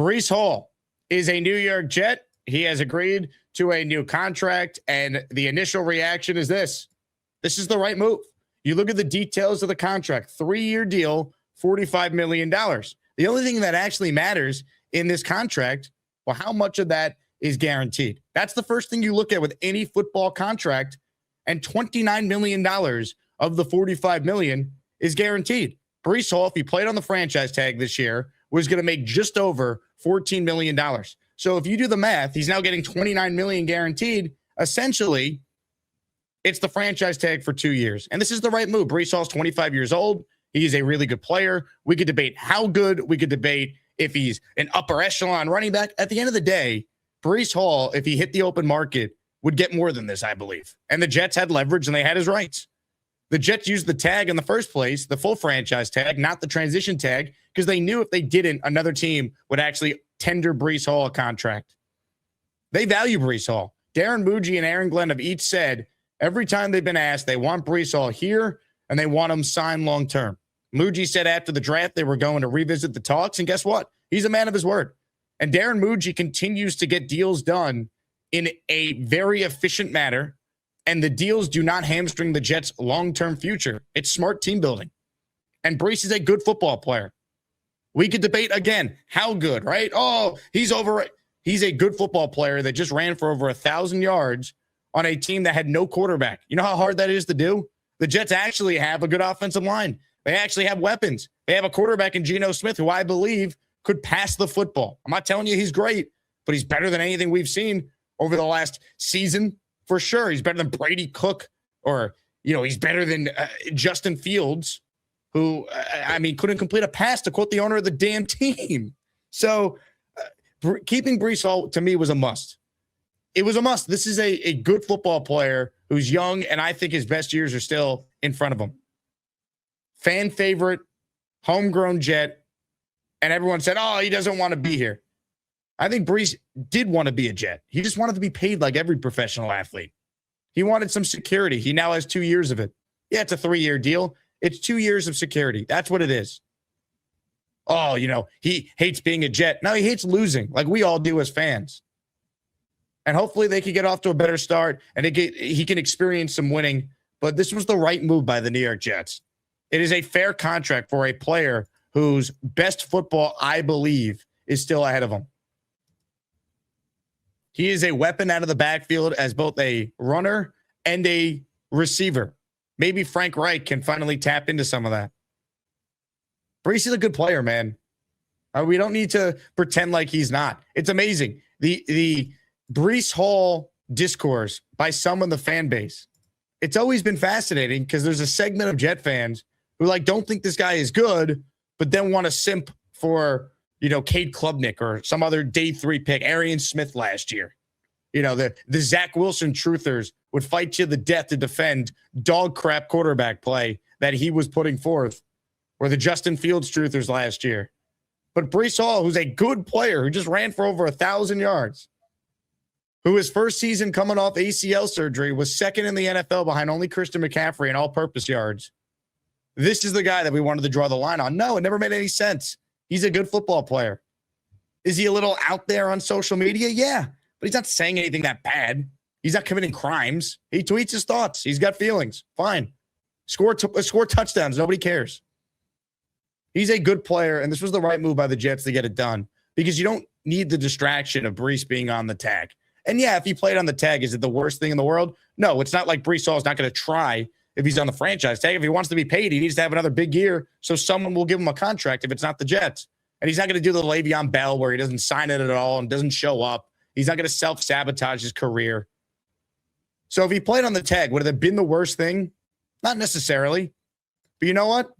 Breece Hall is a New York Jet. He has agreed to a new contract, and the initial reaction is this. This is the right move. You look at the details of the contract, 3-year deal, $45 million. The only thing that actually matters in this contract, well, how much of that is guaranteed? That's the first thing you look at with any football contract, and $29 million of the $45 million is guaranteed. Breece Hall, if he played on the franchise tag this year, was going to make just over $14 million. So if you do the math, he's now getting $29 million guaranteed. Essentially, it's the franchise tag for 2 years. And this is the right move. Breece Hall's 25 years old. He's a really good player. We could debate how good. We could debate if he's an upper echelon running back. At the end of the day, Breece Hall, if he hit the open market, would get more than this, I believe. And the Jets had leverage and they had his rights. The Jets used the tag in the first place, the full franchise tag, not the transition tag, because they knew if they didn't, another team would actually tender Breece Hall a contract. They value Breece Hall. Darren Muji and Aaron Glenn have each said every time they've been asked, they want Breece Hall here and they want him signed long-term. Muji said after the draft they were going to revisit the talks, and guess what? He's a man of his word. And Darren Muji continues to get deals done in a very efficient manner, and the deals do not hamstring the Jets' long-term future. It's smart team building. And Breece is a good football player. We could debate again, how good, right? Oh, he's a good football player that just ran for over 1,000 yards on a team that had no quarterback. You know how hard that is to do? The Jets actually have a good offensive line. They actually have weapons. They have a quarterback in Geno Smith, who I believe could pass the football. I'm not telling you he's great, but he's better than anything we've seen over the last season. For sure, he's better than Brady Cook, or, he's better than Justin Fields, who, couldn't complete a pass, to quote the owner of the damn team. So keeping Breece Hall, to me, was a must. It was a must. This is a good football player who's young, and I think his best years are still in front of him. Fan favorite, homegrown Jet, and everyone said, oh, he doesn't want to be here. I think Breece did want to be a Jet. He just wanted to be paid like every professional athlete. He wanted some security. He now has 2 years of it. Yeah, it's a 3-year deal. It's 2 years of security. That's what it is. Oh, he hates being a Jet. No, he hates losing, like we all do as fans. And hopefully they can get off to a better start and he can experience some winning. But this was the right move by the New York Jets. It is a fair contract for a player whose best football, I believe, is still ahead of him. He is a weapon out of the backfield as both a runner and a receiver. Maybe Frank Reich can finally tap into some of that. Breece is a good player, man. We don't need to pretend like he's not. It's amazing. The Breece Hall discourse by some in the fan base. It's always been fascinating because there's a segment of Jet fans who don't think this guy is good, but then want to simp for, Cade Klubnik or some other day 3 pick, Arian Smith last year. The Zach Wilson truthers would fight to the death to defend dog crap quarterback play that he was putting forth, or the Justin Fields truthers last year. But Breece Hall, who's a good player, who just ran for over 1,000 yards, who his first season coming off ACL surgery was second in the NFL behind only Christian McCaffrey in all-purpose yards. This is the guy that we wanted to draw the line on. No, it never made any sense. He's a good football player. Is he a little out there on social media? Yeah, but he's not saying anything that bad. He's not committing crimes. He tweets his thoughts. He's got feelings. Fine. Score touchdowns. Nobody cares. He's a good player, and this was the right move by the Jets to get it done because you don't need the distraction of Breece being on the tag. And yeah, if he played on the tag, is it the worst thing in the world? No, it's not like Breece Hall is not going to try if he's on the franchise tag. If he wants to be paid, he needs to have another big year so someone will give him a contract if it's not the Jets. And he's not going to do the Le'Veon Bell where he doesn't sign it at all and doesn't show up. He's not going to self-sabotage his career. So if he played on the tag, would it have been the worst thing? Not necessarily. But you know what?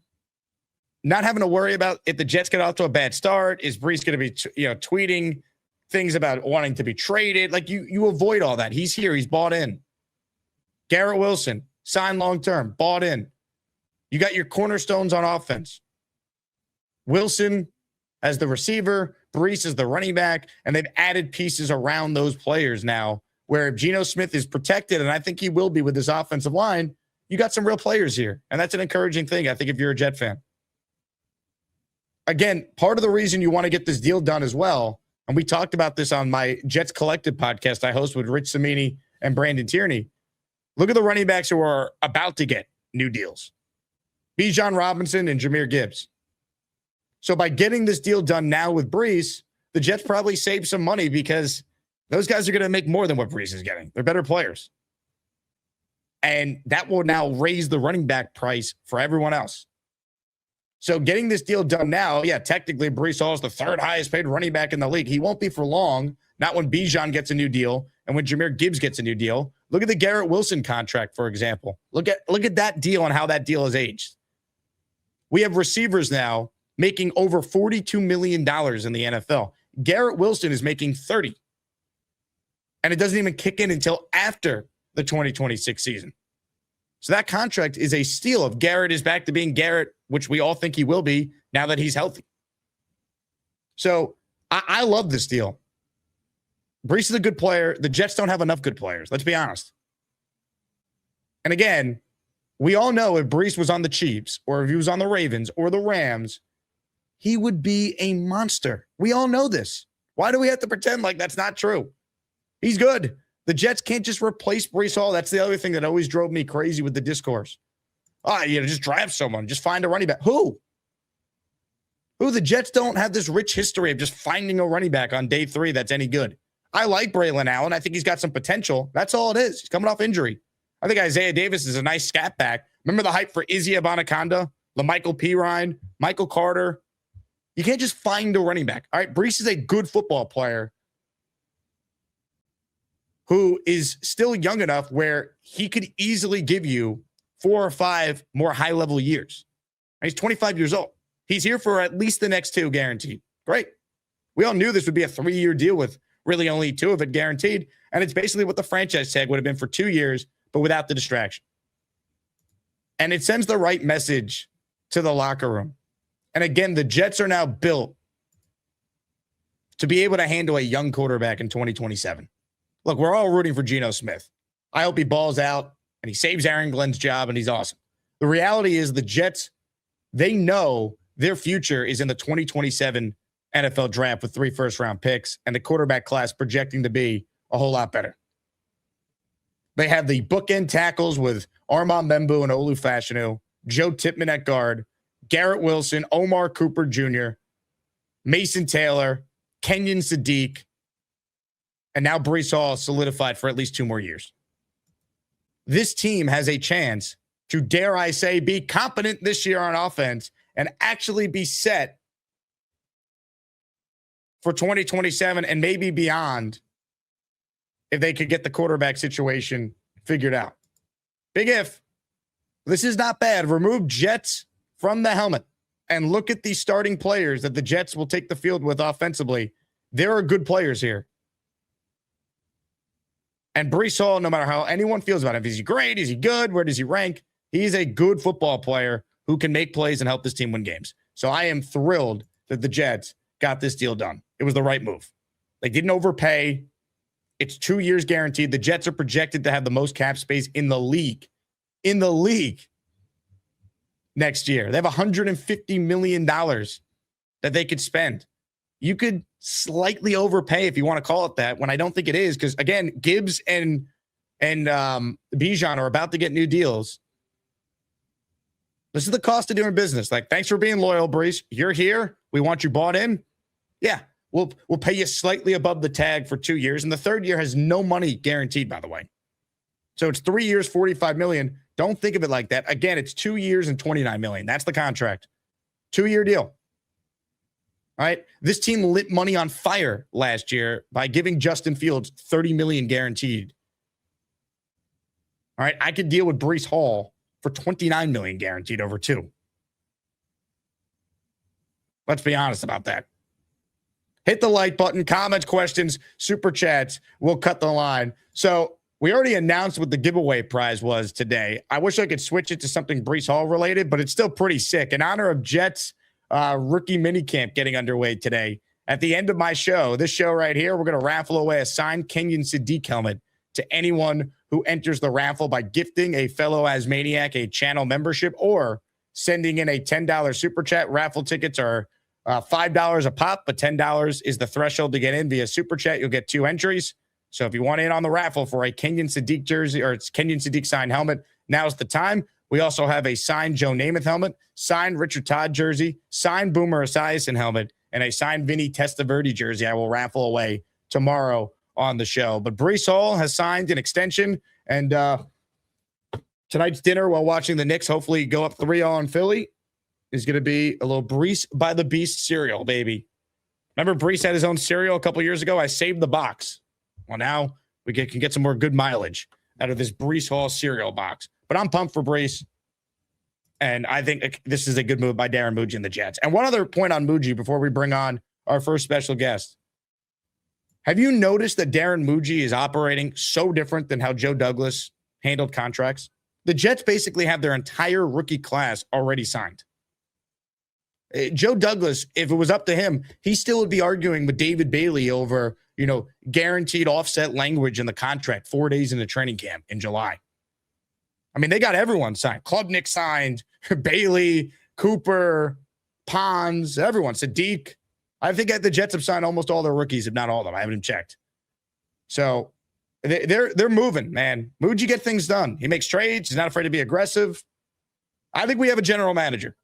Not having to worry about if the Jets get off to a bad start, is Breece going to be tweeting things about wanting to be traded? Like you avoid all that. He's here. He's bought in. Garrett Wilson, signed long-term, bought in. You got your cornerstones on offense. Wilson as the receiver, Breece as the running back, and they've added pieces around those players now where if Geno Smith is protected, and I think he will be with this offensive line, you got some real players here. And that's an encouraging thing, I think, if you're a Jet fan. again, part of the reason you want to get this deal done as well, and we talked about this on my Jets Collective podcast I host with Rich Cimini and Brandon Tierney. Look at the running backs who are about to get new deals. Bijan Robinson and Jahmyr Gibbs. So by getting this deal done now with Breece, the Jets probably save some money because those guys are going to make more than what Breece is getting. They're better players. And that will now raise the running back price for everyone else. So getting this deal done now, yeah, technically Breece Hall is the third highest paid running back in the league. He won't be for long, not when Bijan gets a new deal and when Jahmyr Gibbs gets a new deal. Look at the Garrett Wilson contract, for example. Look at that deal and how that deal has aged. We have receivers now making over $42 million in the NFL. Garrett Wilson is making $30. And it doesn't even kick in until after the 2026 season. So that contract is a steal if Garrett is back to being Garrett, which we all think he will be now that he's healthy. So I love this deal. Breece is a good player. The Jets don't have enough good players. Let's be honest. And again, we all know if Breece was on the Chiefs or if he was on the Ravens or the Rams, he would be a monster. We all know this. Why do we have to pretend like that's not true? He's good. The Jets can't just replace Breece Hall. That's the other thing that always drove me crazy with the discourse. Just draft someone. Just find a running back. Who? The Jets don't have this rich history of just finding a running back on day 3 that's any good. I like Braylon Allen. I think he's got some potential. That's all it is. He's coming off injury. I think Isaiah Davis is a nice scat back. Remember the hype for Izzy Abanikanda, LaMichael Pirine, Michael Carter? You can't just find a running back. All right, Breece is a good football player who is still young enough where he could easily give you 4 or 5 more high-level years. He's 25 years old. He's here for at least the next 2 guaranteed. Great. We all knew this would be a 3-year deal with really only 2 of it guaranteed, and it's basically what the franchise tag would have been for 2 years, but without the distraction. And it sends the right message to the locker room. And again, the Jets are now built to be able to handle a young quarterback in 2027. Look, we're all rooting for Geno Smith. I hope he balls out and he saves Aaron Glenn's job and he's awesome. The reality is the Jets, they know their future is in the 2027 NFL draft with 3 first-round picks and the quarterback class projecting to be a whole lot better. They have the bookend tackles with Armand Membu and Olu Fashanu, Joe Tippmann at guard, Garrett Wilson, Omar Cooper Jr., Mason Taylor, Kenyon Sadiq, and now Breece Hall solidified for at least 2 more years. This team has a chance to, dare I say, be competent this year on offense and actually be set for 2027 and maybe beyond if they could get the quarterback situation figured out. Big if. This is not bad. Remove Jets from the helmet and look at the starting players that the Jets will take the field with offensively. There are good players here. And Breece Hall, no matter how anyone feels about him, is he great? Is he good? Where does he rank? He's a good football player who can make plays and help this team win games. So I am thrilled that the Jets got this deal done. It was the right move. They didn't overpay. It's 2 years guaranteed. The Jets are projected to have the most cap space in the league. In the league next year. They have $150 million that they could spend. You could slightly overpay if you want to call it that, when I don't think it is, because again, Gibbs and Bijan are about to get new deals. This is the cost of doing business. Like, thanks for being loyal, Breece. You're here. We want you bought in. Yeah, we'll pay you slightly above the tag for 2 years, and the 3rd year has no money guaranteed, by the way. So it's 3 years, $45 million. Don't think of it like that. Again, it's 2 years and $29 million. That's the contract. 2-year deal. All right. This team lit money on fire last year by giving Justin Fields $30 million guaranteed. All right. I could deal with Breece Hall for $29 million guaranteed over 2. Let's be honest about that. Hit the like button, comments, questions, super chats. We'll cut the line. So we already announced what the giveaway prize was today. I wish I could switch it to something Breece Hall related, but it's still pretty sick. In honor of Jets rookie minicamp getting underway today. At the end of my show, this show right here, we're going to raffle away a signed Kenyon Sadiq helmet to anyone who enters the raffle by gifting a fellow Asmaniac a channel membership or sending in a $10 super chat. Raffle tickets are $5 a pop, but $10 is the threshold to get in via Super Chat. You'll get 2 entries. So if you want in on the raffle for a Kenyon Sadiq jersey or it's Kenyon Sadiq signed helmet, now's the time. We also have a signed Joe Namath helmet, signed Richard Todd jersey, signed Boomer Esiason helmet, and a signed Vinny Testaverde jersey I will raffle away tomorrow on the show. But Breece Hall has signed an extension, and tonight's dinner while watching the Knicks hopefully go up 3-0 in Philly is going to be a little Breece by the Beast cereal, baby. Remember Breece had his own cereal a couple years ago? I saved the box. Well, now we can get some more good mileage out of this Breece Hall cereal box. But I'm pumped for Breece, and I think this is a good move by Darren Muji and the Jets. And one other point on Muji before we bring on our first special guest. Have you noticed that Darren Muji is operating so different than how Joe Douglas handled contracts? The Jets basically have their entire rookie class already signed. Joe Douglas, if it was up to him, he still would be arguing with David Bailey over, guaranteed offset language in the contract 4 days into training camp in July. I mean, they got everyone signed. Klubnik signed, Bailey, Cooper, Pons, everyone, Sadiq. I think the Jets have signed almost all their rookies, if not all of them. I haven't checked. So they're moving, man. Muji get things done. He makes trades. He's not afraid to be aggressive. I think we have a general manager.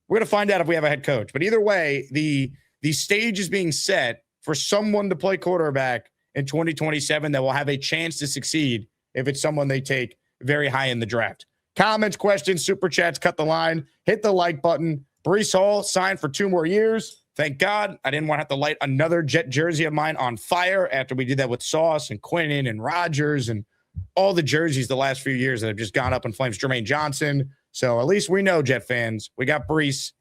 We're going to find out if we have a head coach. But either way, the stage is being set for someone to play quarterback in 2027 that will have a chance to succeed if it's someone they take very high in the draft. Comments, questions, super chats, cut the line. Hit the like button. Breece Hall signed for 2 more years. Thank God I didn't want to have to light another Jet jersey of mine on fire after we did that with Sauce and Quinnen and Rodgers and all the jerseys the last few years that have just gone up in flames. Jermaine Johnson. So at least we know, Jet fans, we got Breece.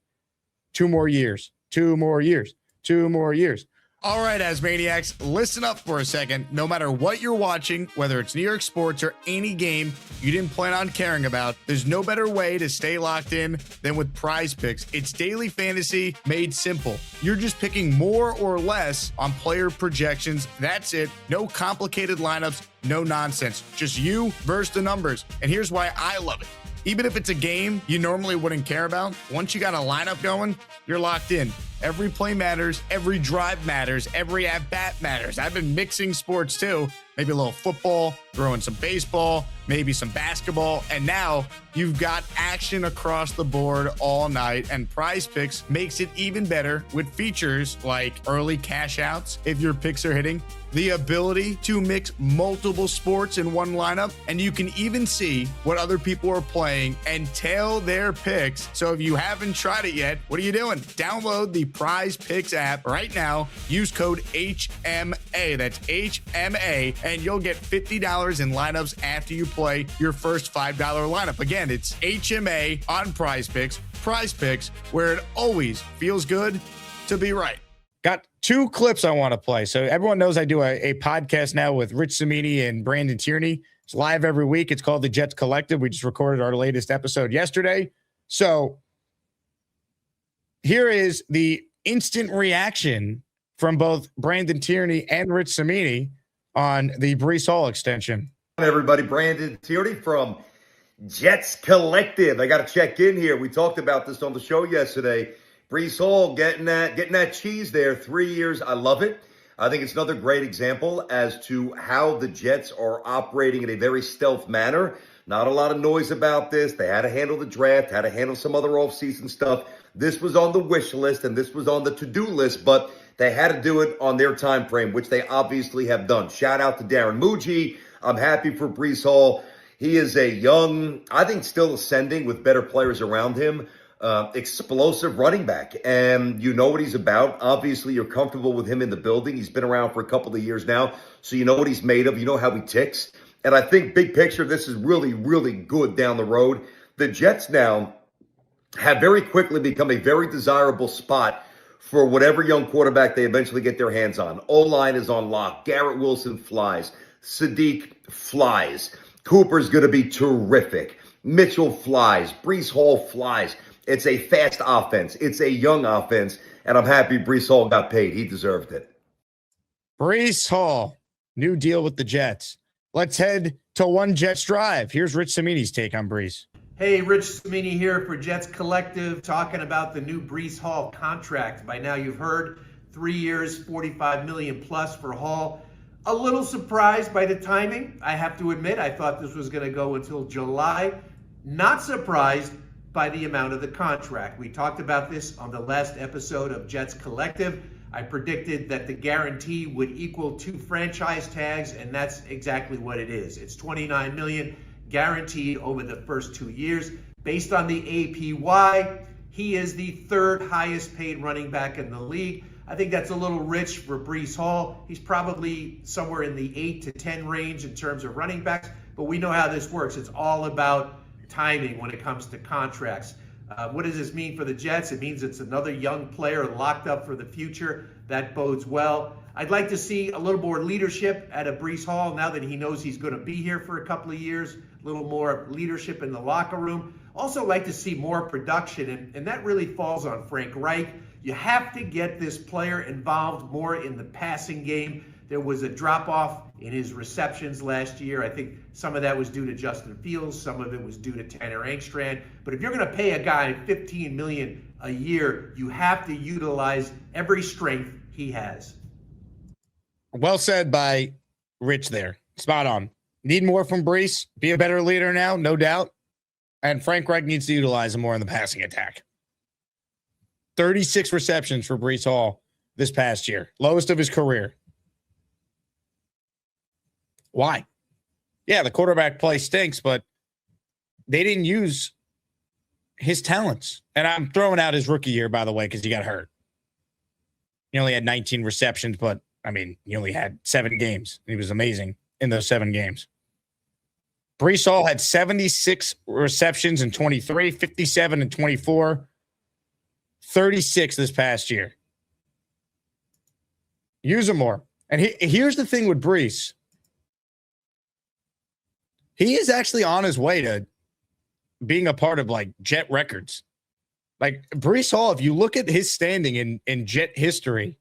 2 more years. 2 more years. 2 more years. All right, Asmaniacs, listen up for a second. No matter what you're watching, whether it's New York sports or any game you didn't plan on caring about, there's no better way to stay locked in than with PrizePicks. It's daily fantasy made simple. You're just picking more or less on player projections. That's it. No complicated lineups, no nonsense. Just you versus the numbers. And here's why I love it. Even if it's a game you normally wouldn't care about, once you got a lineup going, you're locked in. Every play matters. Every drive matters. Every at-bat matters. I've been mixing sports too. Maybe a little football, throwing some baseball, maybe some basketball. And now you've got action across the board all night. And PrizePicks makes it even better with features like early cash outs if your picks are hitting, the ability to mix multiple sports in one lineup, and you can even see what other people are playing and tail their picks. So if you haven't tried it yet, what are you doing? Download the PrizePicks app right now. Use code HMA. That's HMA, and you'll get $50 in lineups after you play your first $5 lineup. Again, it's HMA on PrizePicks. PrizePicks, where it always feels good to be right. Got 2 clips I want to play. So everyone knows I do a podcast now with Rich Cimini and Brandon Tierney. It's live every week. It's called The Jets Collective. We just recorded our latest episode yesterday. So here is the instant reaction from both Brandon Tierney and Rich Cimini on the Breece Hall extension. Hi, everybody. Brandon Tierney from Jets Collective. I got to check in here. We talked about this on the show yesterday. Breece Hall getting that cheese there, 3 years. I love it. I think it's another great example as to how the Jets are operating in a very stealth manner. Not a lot of noise about this. They had to handle the draft, had to handle some other offseason stuff. This was on the wish list and this was on the to-do list, but they had to do it on their time frame, which they obviously have done. Shout out to Darren Muji. I'm happy for Breece Hall. He is a young, I think still ascending with better players around him, explosive running back. And you know what he's about. Obviously, you're comfortable with him in the building. He's been around for a couple of years now, so you know what he's made of. You know how he ticks. And I think big picture, this is really, really good down the road. The Jets now have very quickly become a very desirable spot for whatever young quarterback they eventually get their hands on. O-line is on lock. Garrett Wilson flies. Sadiq flies. Cooper's going to be terrific. Mitchell flies. Breece Hall flies. It's a fast offense. It's a young offense. And I'm happy Breece Hall got paid. He deserved it. Breece Hall, new deal with the Jets. Let's head to One Jets Drive. Here's Rich Cimini's take on Breece. Hey, Rich Cimini here for Jets Collective, talking about the new Breece Hall contract. By now you've heard 3 years, 45 million plus for Hall. A little surprised by the timing, I have to admit. I thought this was going to go until July. Not surprised by the amount of the contract. We talked about this on the last episode of Jets Collective. I predicted that the guarantee would equal 2 franchise tags, and that's exactly what it is. It's 29 million guaranteed over the first 2 years. Based on the APY, he is the 3rd highest paid running back in the league. I think that's a little rich for Breece Hall. He's probably somewhere in the 8 to 10 range in terms of running backs, but we know how this works. It's all about timing when it comes to contracts. What does this mean for the Jets? It means it's another young player locked up for the future. That bodes well. I'd like to see a little more leadership out of Breece Hall now that he knows he's going to be here for a couple of years. A little more leadership in the locker room. Also like to see more production, and that really falls on Frank Reich. You have to get this player involved more in the passing game. There was a drop-off in his receptions last year. I think some of that was due to Justin Fields. Some of it was due to Tanner Engstrand. But if you're going to pay a guy $15 million a year, you have to utilize every strength he has. Well said by Rich there. Spot on. Need more from Breece. Be a better leader now, no doubt. And Frank Reich needs to utilize him more in the passing attack. 36 receptions for Breece Hall this past year. Lowest of his career. Why? Yeah, the quarterback play stinks, but they didn't use his talents. And I'm throwing out his rookie year, by the way, because he got hurt. He only had 19 receptions, but, I mean, he only had 7 games. He was amazing in those 7 games. Breece Hall had 76 receptions in 23, 57 in 24, 36 this past year. Use him more. And here's the thing with Breece. He is actually on his way to being a part of, like, Jet records. Like, Breece Hall, if you look at his standing in Jet history,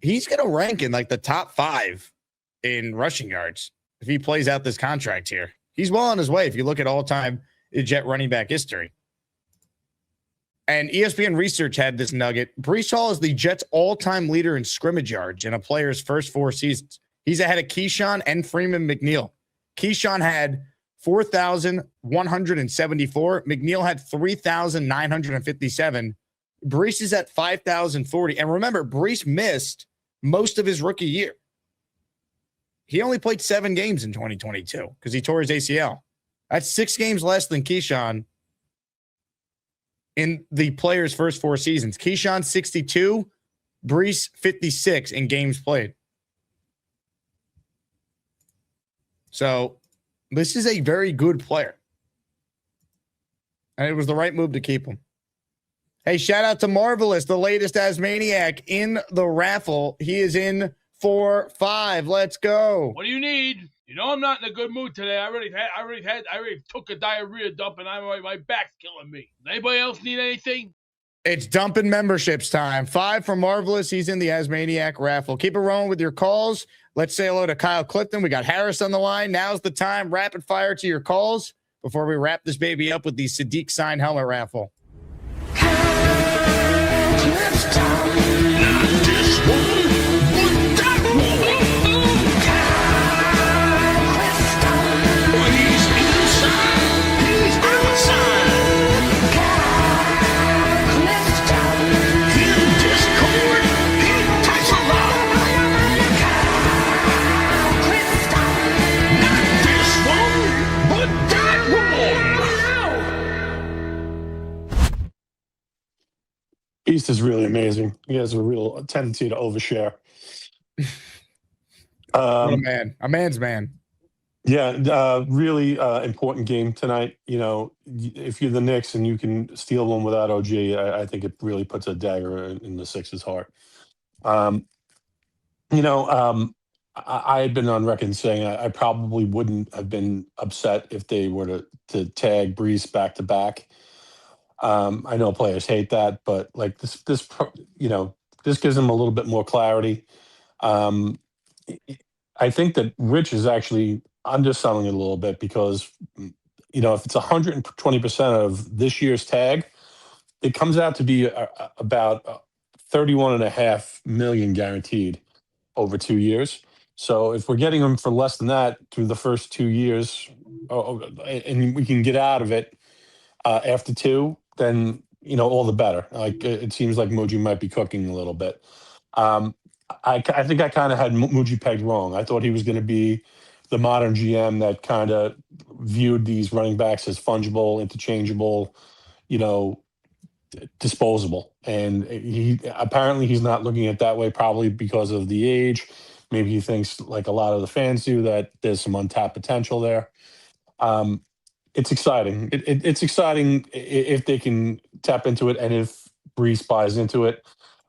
he's going to rank in, like, the top 5 in rushing yards if he plays out this contract here. He's well on his way if you look at all-time Jet running back history. And ESPN Research had this nugget. Breece Hall is the Jets' all-time leader in scrimmage yards in a player's first 4 seasons. He's ahead of Keyshawn and Freeman McNeil. Keyshawn had 4,174. McNeil had 3,957. Breece is at 5,040. And remember, Breece missed most of his rookie year. He only played 7 games in 2022 because he tore his ACL. That's 6 games less than Keyshawn in the player's first 4 seasons. Keyshawn 62, Breece 56 in games played. So this is a very good player. And it was the right move to keep him. Hey, shout out to Marvelous, the latest Asmaniac in the raffle. He is in for 5. Let's go. What do you need? You know I'm not in a good mood today. I already took a diarrhea dump, and my back's killing me. Does anybody else need anything? It's dumping memberships time. 5 for Marvelous. He's in the Asmaniac raffle. Keep it rolling with your calls. Let's say hello to Kyle Clifton. We got Harris on the line. Now's the time. Rapid fire to your calls before we wrap this baby up with the Sadiq signed helmet raffle. East is really amazing. He has a real tendency to overshare. What a man. A man's man. Yeah, really important game tonight. You know, if you're the Knicks and you can steal one without OG, I think it really puts a dagger in the Sixers' heart. I had been on record saying I probably wouldn't have been upset if they were to tag Breece back to back. I know players hate that, but like this gives them a little bit more clarity. I think that Rich is actually underselling it a little bit because if it's 120% of this year's tag, it comes out to be about 31.5 million guaranteed over 2 years. So if we're getting him for less than that through the first 2 years, and we can get out of it after two, then all the better. Like it seems like Muji might be cooking a little bit. I think I kind of had Muji pegged wrong. I thought he was going to be the modern GM that kind of viewed these running backs as fungible, interchangeable, disposable. And he's not looking at it that way, probably because of the age. Maybe he thinks, like a lot of the fans do, that there's some untapped potential there. It's exciting. It's exciting if they can tap into it, and if Breece buys into it.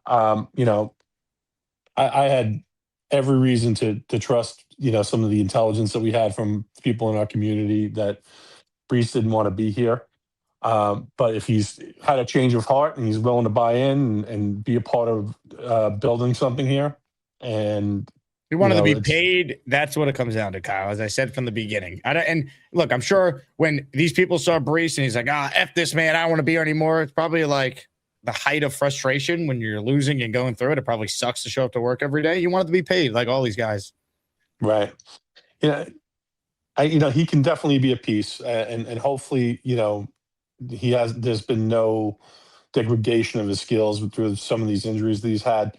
I had every reason to trust, some of the intelligence that we had from people in our community that Breece didn't want to be here. But if he's had a change of heart and he's willing to buy in and be a part of building something here, and we wanted to be paid. That's what it comes down to, Kyle. As I said from the beginning. And look, I'm sure when these people saw Breece and he's like, F this man, I don't want to be here anymore. It's probably like the height of frustration when you're losing and going through it. It probably sucks to show up to work every day. You want it to be paid like all these guys. Right. He can definitely be a piece, and hopefully, there's been no degradation of his skills through some of these injuries that he's had.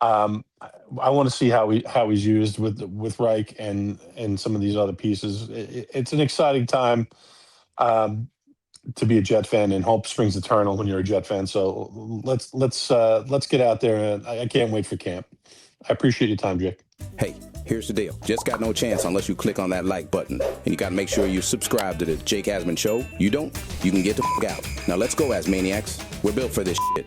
I want to see how he's used with Reich and some of these other pieces. It's an exciting time to be a Jet fan, and hope springs eternal when you're a Jet fan. So let's get out there, and I can't wait for camp. I appreciate your time, Jake. Hey, here's the deal. Just got no chance unless you click on that like button. And you got to make sure you subscribe to the Jake Asman Show. You don't, you can get the f*** out. Now let's go, Asmaniacs. We're built for this shit.